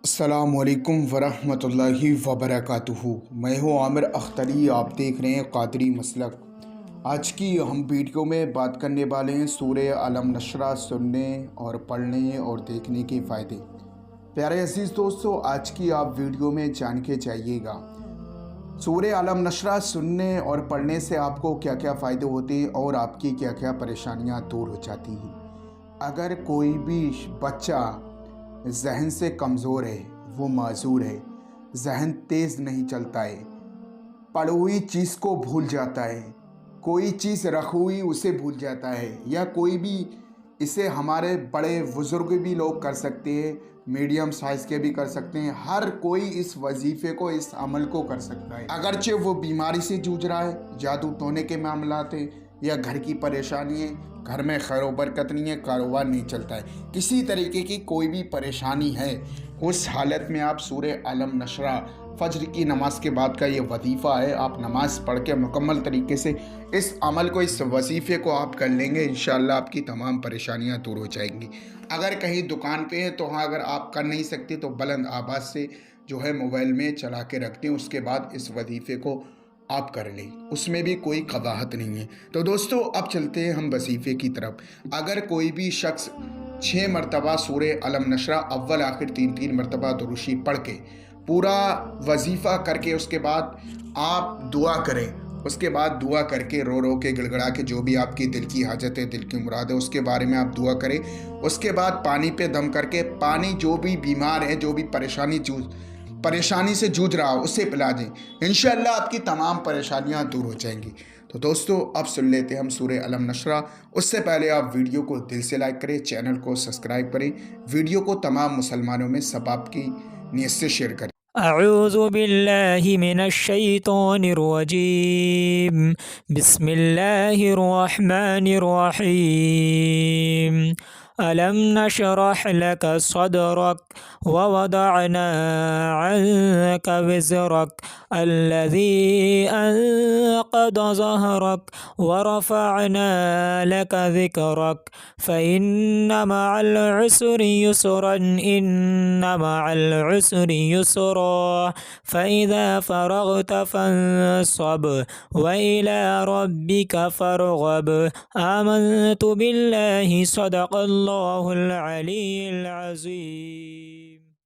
अस्सलामुअलैकुम वरहमतुल्लाहि वबरकातुहू। मैं हूँ आमिर अख्तरी, आप देख रहे हैं कादरी मसलक। आज की हम वीडियो में बात करने वाले हैं सूरह अलम नशरा सुनने और पढ़ने और देखने के फ़ायदे। प्यारे अजीज़ दोस्तों, आज की आप वीडियो में जान के जाइएगा सूरह अलम नशरा सुनने और पढ़ने से आपको क्या क्या फ़ायदे होते हैं और आपकी क्या क्या परेशानियाँ दूर हो जाती हैं। अगर कोई भी बच्चा जहन से कमज़ोर है, वो माजूर है, जहन तेज़ नहीं चलता है, पढ़ी हुई चीज़ को भूल जाता है, कोई चीज़ रखी हुई उसे भूल जाता है, या कोई भी इसे हमारे बड़े बुज़ुर्ग भी लोग कर सकते हैं, मीडियम साइज़ के भी कर सकते हैं। हर कोई इस वजीफ़े को, इस अमल को कर सकता है। अगरचे वो बीमारी से जूझ रहा है, जादू टोने के मामलात हैं, या घर की परेशानी है, घर में खैर बरकत नहीं है, कारोबार नहीं चलता है, किसी तरीके की कोई भी परेशानी है, उस हालत में आप सूरह अलम नशरा फज्र की नमाज के बाद का ये वजीफ़ा है, आप नमाज पढ़ के मुकम्मल तरीके से इस अमल को, इस वजीफ़े को आप कर लेंगे, इंशाअल्लाह आपकी तमाम परेशानियां दूर हो जाएंगी। अगर कहीं दुकान पे है तो हाँ, अगर आप कर नहीं सकते तो बुलंद आवाज़ से जो है मोबाइल में चला के रख दें, उसके बाद इस वजीफ़े को आप कर लें, उसमें भी कोई कवाहत नहीं है। तो दोस्तों, अब चलते हैं हम वजीफ़े की तरफ। अगर कोई भी शख्स 6 मरतबा सूरह अलम नशरा अव्वल आखिर 3-3 मरतबा दुरूशी पढ़ के पूरा वजीफ़ा करके उसके बाद आप दुआ करें, उसके बाद दुआ करके रो रो के गिड़गड़ा के जो भी आपकी दिल की हाजत है, दिल की मुराद है, उसके बारे में आप दुआ करें। उसके बाद पानी पे दम करके पानी जो भी बीमार है, जो भी परेशानी से जूझ रहा हो, उसे पिला दें, इंशाअल्लाह आपकी तमाम परेशानियां दूर हो जाएंगी। तो दोस्तों, अब सुन लेते हैं हम सूरह अलम नशरा। उससे पहले आप वीडियो को दिल से लाइक करें, चैनल को सब्सक्राइब करें, वीडियो को तमाम मुसलमानों में सब आपकी नीयत से शेयर करें। अऊज़ु बिल्लाहि मिनश शैतानिर रजीम। बिस्मिल्लाहिर रहमानिर रहीम। अलम नशरह लक सदरक व वदअना अन्क विज़रक अल्लज़ी अन्क़द ज़हरक व रफ़अना लक ज़िक्रक फ़इन्न मअल उस्रि युस्रन इन्न मअल उस्रि युस्रा फ़इज़ा फ़रग़त फ़ंसब व इला रब्बिक फ़रग़ब। आमनतु बिल्लाहि सदक़ल्लाहुल अलीयुल अज़ीम।